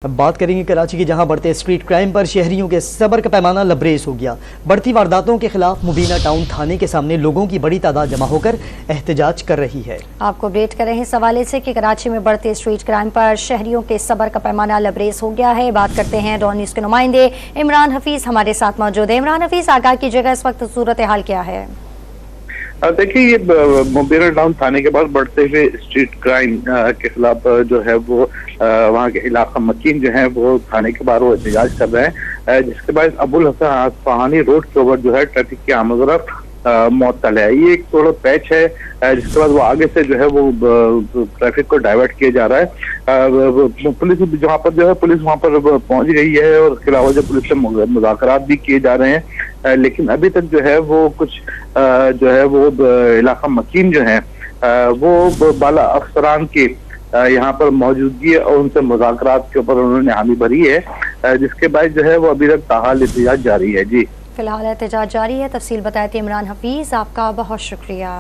अब बात करेंगे कराची की, जहां बढ़ते स्ट्रीट क्राइम पर शहरियों के सब्र का पैमाना लबरेज हो गया। बढ़ती वारदातों के खिलाफ मुबीना टाउन थाने के सामने लोगों की बड़ी तादाद जमा होकर एहतजाज कर रही है। आपको अपडेट कर रहे हैं इस हवाले से कि कराची में बढ़ते स्ट्रीट क्राइम पर शहरियों के सब्र का पैमाना लबरेज हो गया है। बात करते हैं डॉन न्यूज़ के नुमाइंदे इमरान हफीज हमारे साथ मौजूद है। इमरान हफीज, आगाह कीजिएगा, इस वक्त सूरत हाल क्या है? देखिए, ये मुबीना टाउन थाने के पास बढ़ते हुए स्ट्रीट क्राइम के खिलाफ जो है वो वहाँ के इलाका मकीन जो है वो थाने के बाहर वो एहतजाज कर रहे हैं, जिसके बाद अबुल हसन आसफहानी रोड के ऊपर जो है ट्रैफिक की आमद मअतल है। ये एक थोड़ा पैच है, जिसके बाद वो आगे से जो है वो ट्रैफिक को डाइवर्ट किया जा रहा है। पुलिस जहाँ पर जो है पुलिस वहाँ पर पहुंच गई है और इसके अलावा जो पुलिस से मुज़ाकरात भी किए जा रहे हैं, लेकिन अभी तक जो है वो कुछ जो है वो इलाका मकीन जो है वो बाला अफसरान के यहाँ पर मौजूदगी और उनसे मुज़ाकरात के ऊपर उन्होंने हामी भरी है, जिसके बाद जो है वो अभी तक ताहाल एहतजाज जारी है। जी, फिलहाल एहतजाज जारी है। तफसील बताए थे इमरान हफीज, आपका बहुत शुक्रिया।